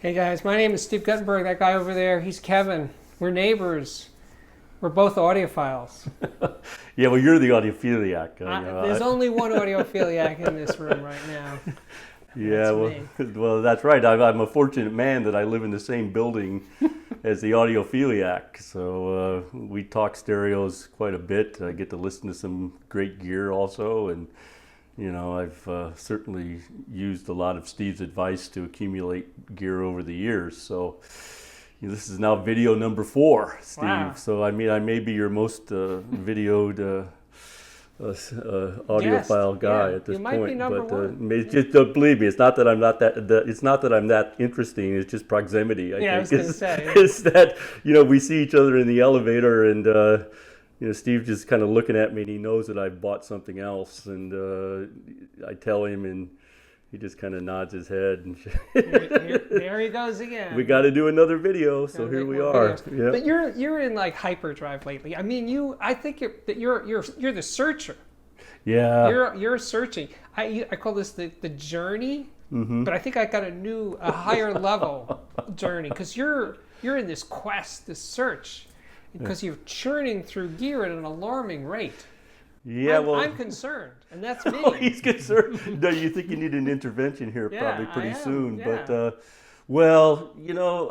Hey guys, my name is Steve Guttenberg. That guy over there, he's Kevin. We're neighbors. We're both audiophiles. Yeah, well, you're the audiophiliac. There's only one audiophiliac in this room right now. Yeah, well, that's right. I'm a fortunate man that I live in the same building as the audiophiliac. So we talk stereos quite a bit. I get to listen to some great gear also, and I've certainly used a lot of Steve's advice to accumulate gear over the years. So this is now video number 4, Steve. Wow. So I may be your most videoed audiophile guy at this point. Might be number one. Just don't believe me. It's not that I'm not that. It's not that I'm that interesting. It's just proximity. I was going to say. It's that we see each other in the elevator and. Steve just kind of looking at me, and he knows that I've bought something else, and I tell him, and he just kind of nods his head. And there he goes again. We got to do another video, so here we are. Yeah. But you're in like hyperdrive lately. I mean, I think you're the searcher. Yeah. You're searching. I call this the journey, mm-hmm. but I think I got a higher level journey because you're in this quest, this search. Because you're churning through gear at an alarming rate. Yeah, I'm concerned, and that's me. Oh, he's concerned. No, you think you need an intervention here probably pretty soon. Yeah. But, well,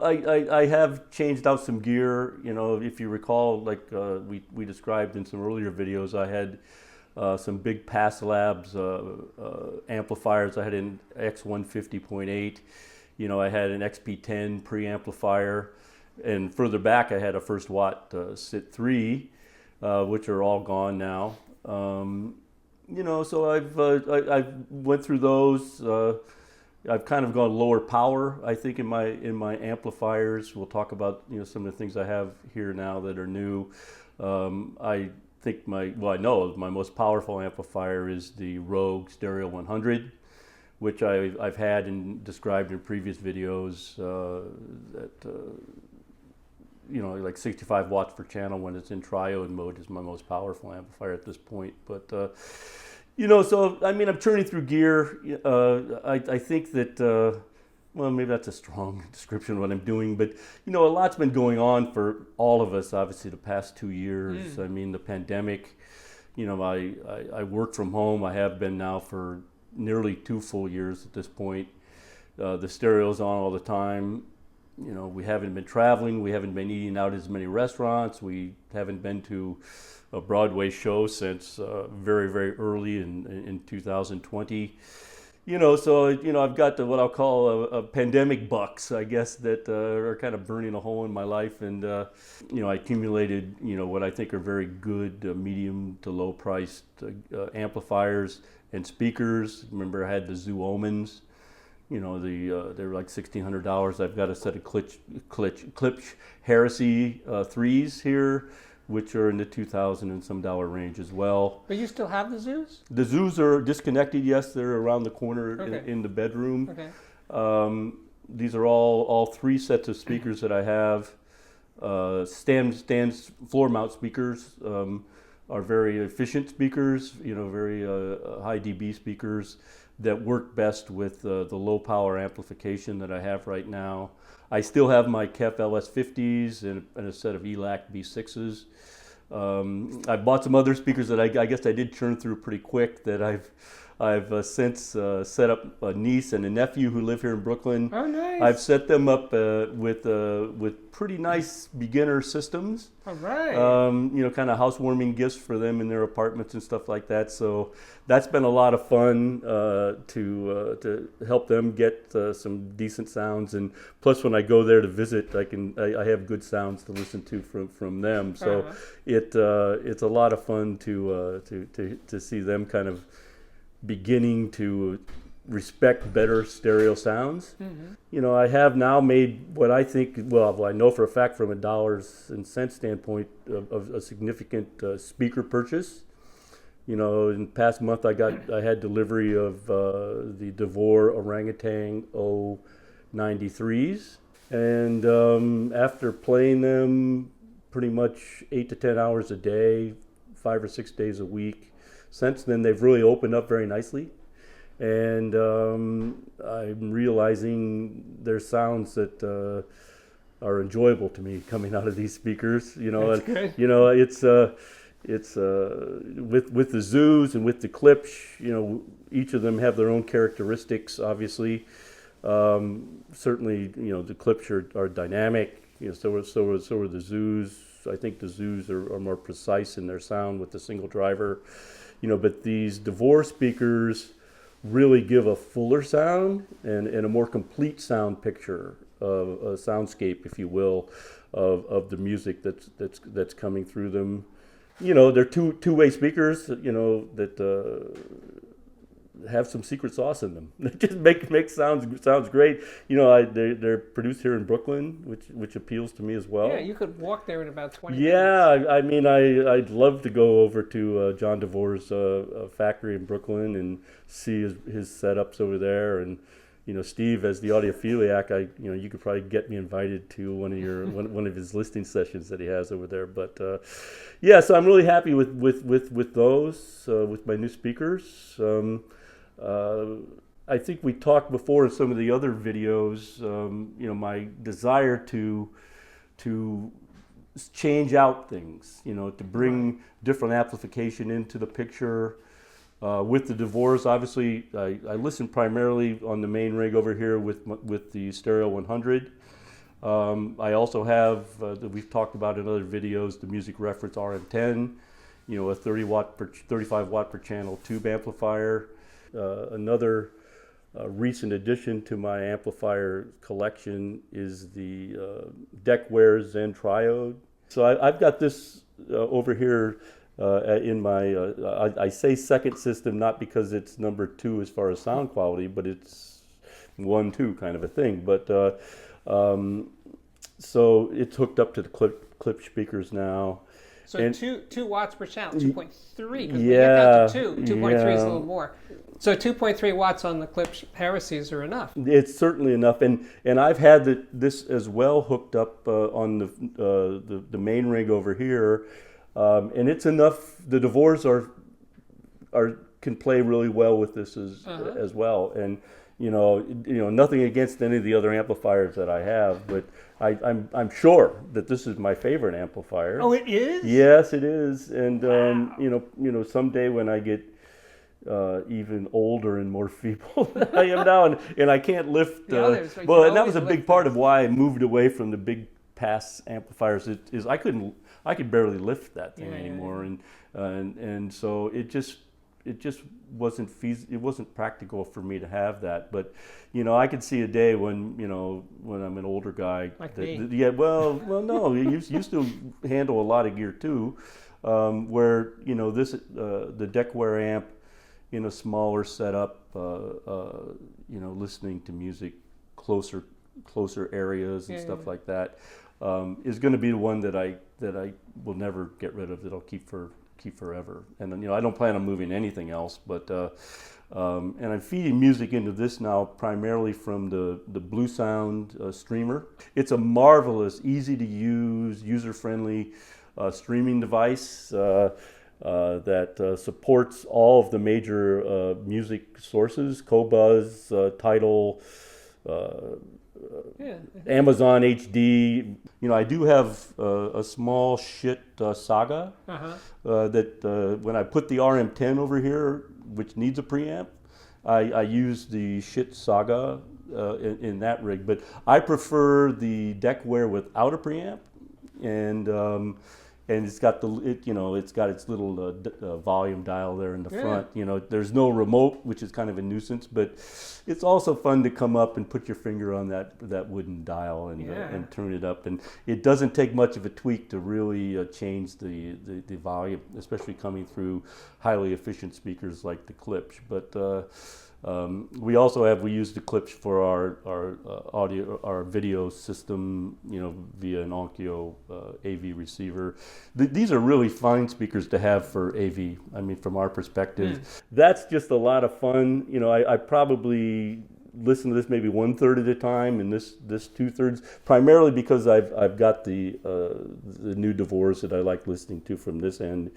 I have changed out some gear. If you recall, like we described in some earlier videos, I had some big Pass Labs amplifiers. I had an X150.8. I had an XP10 preamplifier. And further back, I had a First Watt SIT 3, which are all gone now. So I've went through those. I've kind of gone lower power, I think, in my amplifiers. We'll talk about some of the things I have here now that are new. I think I know my most powerful amplifier is the Rogue Stereo 100. Which I've had and described in previous videos like 65 watts per channel when it's in triode mode is my most powerful amplifier at this point. But, so, I'm churning through gear. I think that, maybe that's a strong description of what I'm doing, but, a lot's been going on for all of us, obviously, the past 2 years. The pandemic, I work from home. I have been now for nearly 2 full years at this point. The stereo's on all the time. We haven't been traveling. We haven't been eating out as many restaurants. We haven't been to a Broadway show since very, very early in 2020. So I've got what I'll call a pandemic bucks, I guess, that are kind of burning a hole in my life. And I accumulated what I think are very good medium to low priced amplifiers and speakers. Remember, I had the Zoo Omens. They were like $1,600. I've got a set of KLIPSCH Heresy 3s here, which are in the $2,000 and some dollar range as well. But you still have the Zoos? The Zoos are disconnected. Yes, they're around the corner in the bedroom. Okay. These are all 3 sets of speakers that I have. Stand floor mount speakers are very efficient speakers. Very high dB speakers that work best with the low power amplification that I have right now. I still have my KEF LS50s and a set of ELAC B6s. I bought some other speakers that I guess I did churn through pretty quick that I've since set up a niece and a nephew who live here in Brooklyn. Oh, nice. I've set them up with pretty nice beginner systems. All right. Kind of housewarming gifts for them in their apartments and stuff like that. So that's been a lot of fun to help them get some decent sounds. And plus, when I go there to visit, I have good sounds to listen to from them. So it's a lot of fun to see them kind of beginning to respect better stereo sounds. Mm-hmm. I have now made what I think, I know for a fact from a dollars and cents standpoint of a significant speaker purchase. In the past month I had delivery of the DEVORE Orangutan 093s, and after playing them pretty much 8 to 10 hours a day, 5 or 6 days a week, since then they've really opened up very nicely. and I'm realizing there's sounds that are enjoyable to me coming out of these speakers. That's good. It's with the zoos and with the KLIPSCH, each of them have their own characteristics, obviously. Certainly, the KLIPSCH are dynamic. So are the zoos. I think the zoos are more precise in their sound with the single driver. But these DEVORE speakers really give a fuller sound and a more complete sound picture of a soundscape, if you will, of the music that's coming through them. They're two-way speakers, that have some secret sauce in them. They just make sounds great. They're produced here in Brooklyn, which appeals to me as well. Yeah, you could walk there in about 20 minutes. Yeah, I mean, I'd love to go over to John DEVORE's factory in Brooklyn and see his setups over there. And Steve, as the audiophiliac, you could probably get me invited to one of his listening sessions that he has over there. But yeah, so I'm really happy with those with my new speakers. I think we talked before in some of the other videos. My desire to change out things, to bring different amplification into the picture. With the DEVOREs, obviously, I listen primarily on the main rig over here with the Stereo 100. I also have, we've talked about in other videos, the Music Reference RM10, a 35 watt per channel tube amplifier. Another recent addition to my amplifier collection is the DECWARE Zen Triode. So I've got this over here in my, I say second system not because it's number 2 as far as sound quality, but it's 1-2 kind of a thing. But so it's hooked up to the KLIPSCH speakers now. So and 2 watts per channel, 2.3, because when you Yeah, get down to 2, 2.3 is a yeah. little more. So 2.3 watts on the KLIPSCH heresies are enough. It's certainly enough, and I've had this as well hooked up on the main rig over here, and it's enough. The DEVOREs can play really well with this as well, and nothing against any of the other amplifiers that I have, but I'm sure that this is my favorite amplifier. Oh, it is? Yes, it is, and Wow. someday when I get even older and more feeble than I am now, and I can't lift. And that was a big part of why I moved away from the big pass amplifiers. Is I could barely lift that thing anymore, and so it just wasn't it wasn't practical for me to have that. But I could see a day when I'm an older guy. Like me. Well, no, you still handle a lot of gear too, where this the DECWARE amp in a smaller setup, listening to music closer areas and stuff like that, is going to be the one that I will never get rid of. That I'll keep forever. And then I don't plan on moving anything else. But and I'm feeding music into this now primarily from the Blue Sound streamer. It's a marvelous, easy to use, user-friendly streaming device. That supports all of the major music sources: Qobuz, Tidal, Amazon HD. I do have a small shit Saga that when I put the RM10 over here, which needs a preamp, I use the shit Saga in that rig. But I prefer the DECWARE without a preamp, and it's got it's got its little volume dial there in the front. There's no remote, which is kind of a nuisance, but it's also fun to come up and put your finger on that wooden dial and turn it up. And it doesn't take much of a tweak to really change the volume, especially coming through highly efficient speakers like the KLIPSCH. But we use the KLIPSCH for our video system, via an Onkyo AV receiver. These are really fine speakers to have for AV. I mean, from our perspective, that's just a lot of fun. I probably listen to this maybe 1/3 of the time, and this 2/3, primarily because I've got the new DEVOREs that I like listening to from this end.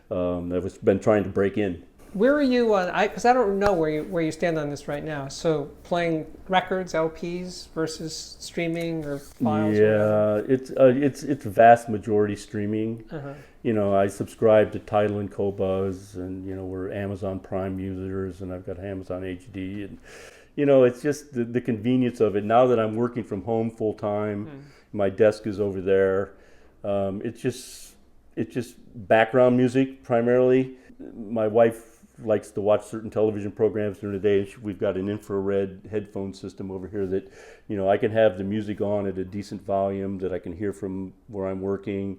I've been trying to break in. Where are you on? Because I don't know where you stand on this right now. So playing records, LPs versus streaming or files. Yeah, it's vast majority streaming. Uh-huh. You know, I subscribe to Tidal and Qobuz, and you know, we're Amazon Prime users, and I've got Amazon HD, and you know, it's just the convenience of it. Now that I'm working from home full time, my desk is over there. It's just background music primarily. My wife likes to watch certain television programs during the day. We've got an infrared headphone system over here that, you know, I can have the music on at a decent volume that I can hear from where I'm working,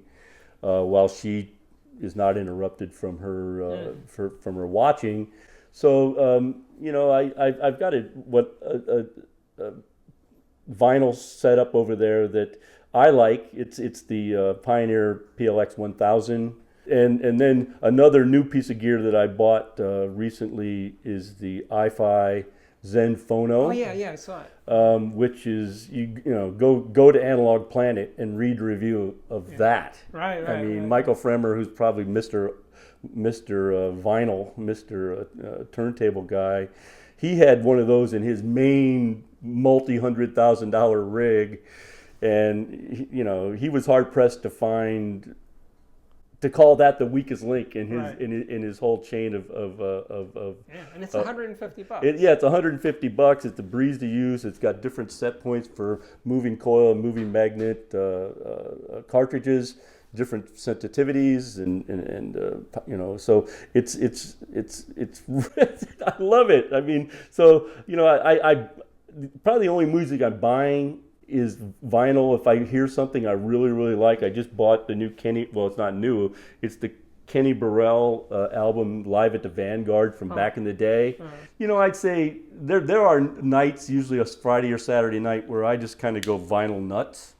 while she is not interrupted from her from her watching. So you know, I've got a vinyl setup over there that I like. It's the Pioneer PLX 1000. And then another new piece of gear that I bought recently is the IFI Zen Phono. Oh yeah, I saw it. Which is you know go to Analog Planet and read a review of that. Right. I mean, right. Michael Fremer, who's probably Mr. Vinyl, Mr. Turntable guy, he had one of those in his main multi-$100,000 rig, and you know he was hard pressed to call that the weakest link in his Right. in his whole chain of Yeah, and it's $150. it's $150. It's a breeze to use. It's got different set points for moving coil and moving magnet cartridges, different sensitivities, and you know, so it's I love it. I mean, so you know, I probably the only music I'm buying is vinyl. If I hear something I really like, I just bought the new Kenny. Well, it's not new. It's the Kenny Burrell album Live at the Vanguard from back in the day. You know, I'd say there are nights, usually a Friday or Saturday night, where I just kind of go vinyl nuts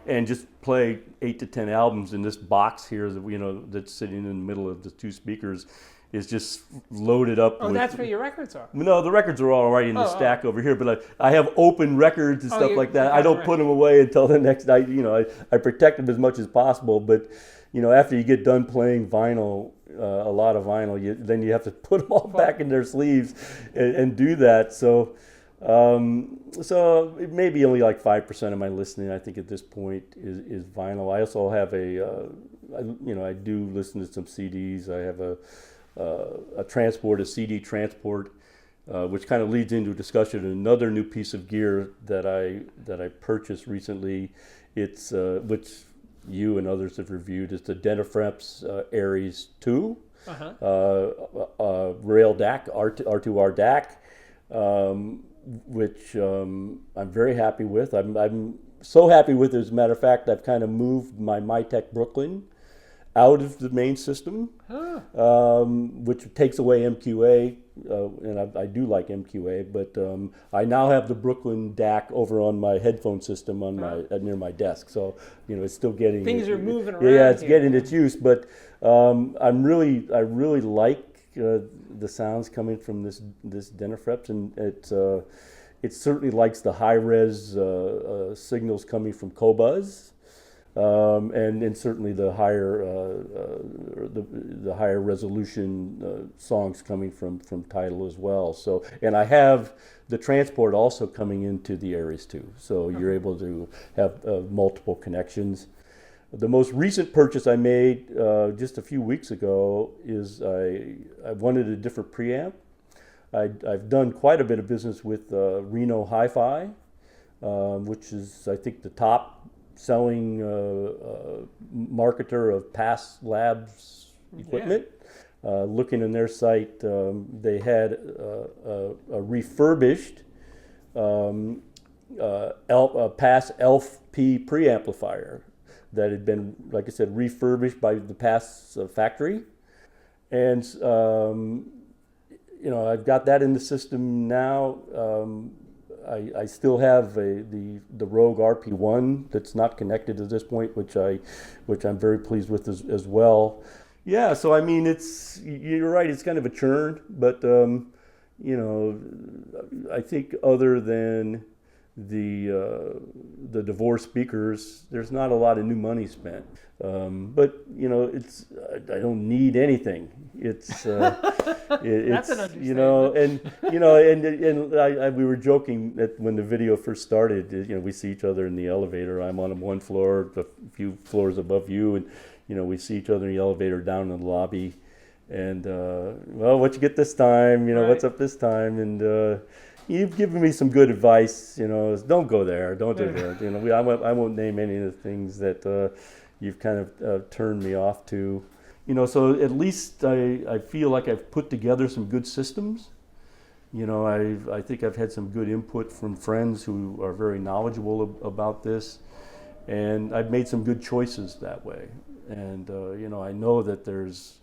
and just play 8 to 10 albums in this box here that, you know, that's sitting in the middle of the two speakers. Is just loaded up. Oh, that's where your records are. No, the records are all right in the stack over here, but I have open records and stuff like that. I don't put them away until the next night. You know, I protect them as much as possible, but you know, after you get done playing vinyl, a lot of vinyl, then you have to put them all back in their sleeves and do that. So, so it may be only like 5% of my listening, I think, at this point is vinyl. I also have I do listen to some CDs. I have a CD transport, which kind of leads into a discussion of another new piece of gear that I purchased recently. It's which you and others have reviewed. It's the DENAFRIPS Aries 2 rail DAC, R2R DAC, which I'm very happy with. I'm so happy with it, as a matter of fact, I've kind of moved my Mytek Brooklyn out of the main system, which takes away MQA, and I do like MQA, but I now have the Brooklyn DAC over on my headphone system on my near my desk, so you know it's still getting things are moving around. Yeah, it's getting its use, but I really like the sounds coming from this DENAFRIPS, and it certainly likes the high res signals coming from Qobuz. And certainly the higher resolution songs coming from Tidal as well. So, and I have the transport also coming into the Aries 2, so you're able to have multiple connections. The most recent purchase I made just a few weeks ago is I wanted a different preamp. I've done quite a bit of business with Reno Hi-Fi, which is, I think, the top selling marketer of past labs equipment. Looking in their site, they had a refurbished past ELF-P preamplifier that had been, like I said, refurbished by the past factory. And you know, I've got that in the system now. I still have the Rogue RP1 that's not connected at this point, which I'm very pleased with as well. Yeah, so I mean, you're right, it's kind of a churn, but you know, I think other than the DEVORE speakers, there's not a lot of new money spent. But you know, I don't need anything. It's That's an you know, understatement. and we were joking that when the video first started, you know, we see each other in the elevator. I'm on one floor, a few floors above you, and you know, we see each other in the elevator down in the lobby. And well, what you get this time? You know, what's up this time? And you've given me some good advice. You know, don't go there, don't do that. You know, I won't name any of the things that you've kind of turned me off to. You know, so at least I feel like I've put together some good systems. You know, I think I've had some good input from friends who are very knowledgeable about this, and I've made some good choices that way. And you know, I know that there's,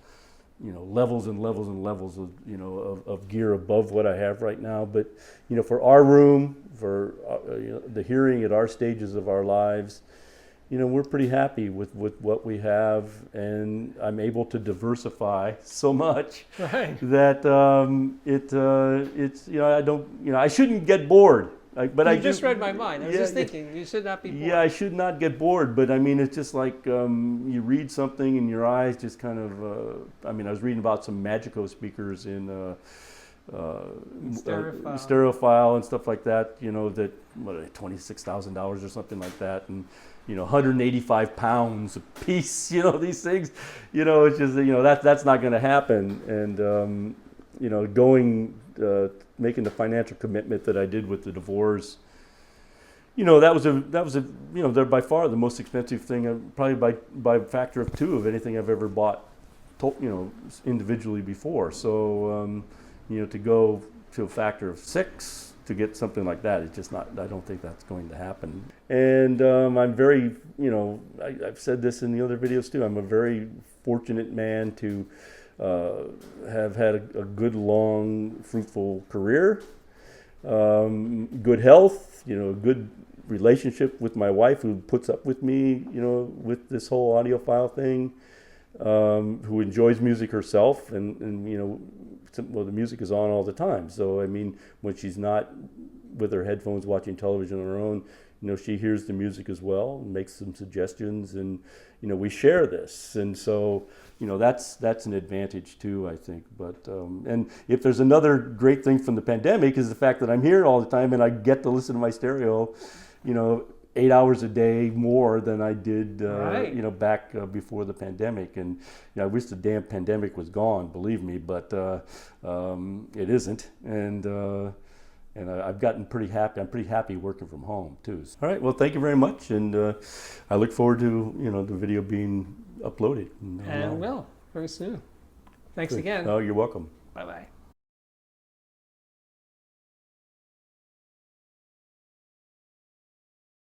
you know, levels and levels and levels of, you know, of gear above what I have right now. But you know, for our room, for you know, the hearing at our stages of our lives, you know, we're pretty happy with what we have, and I'm able to diversify so much that it's, you know, I don't, you know, I shouldn't get bored. You just read my mind. I was just thinking, you should not be bored. Yeah, I should not get bored, but I mean, it's just like you read something and your eyes just kind of, I mean, I was reading about some Magico speakers in stereophile and stuff like that, you know, that, what are they, $26,000 or something like that, and you know, 185 pounds a piece, you know, these things, you know, it's just, you know, that's not going to happen. And you know, making the financial commitment that I did with the DEVOREs, you know, that was a you know, they're by far the most expensive thing, probably by a factor of 2 of anything I've ever bought, you know, individually before. So you know, to go to a factor of 6 to get something like that, it's just not, I don't think that's going to happen. And I'm very, you know, I've said this in the other videos too, I'm a very fortunate man to have had a good, long, fruitful career, good health, you know, good relationship with my wife who puts up with me, you know, with this whole audiophile thing, who enjoys music herself, and you know, well, the music is on all the time. So I mean, when she's not with her headphones watching television on her own, you know, she hears the music as well and makes some suggestions, and you know, we share this, and so you know, that's an advantage too, I think. But and if there's another great thing from the pandemic is the fact that I'm here all the time and I get to listen to my stereo, you know, 8 hours a day more than I did, you know, back before the pandemic. And you know, I wish the damn pandemic was gone, believe me, but it isn't. And I've gotten pretty happy. I'm pretty happy working from home too. All right. Well, thank you very much, and I look forward to, you know, the video being uploaded. And will very soon. Thanks again. Oh, you're welcome. Bye bye.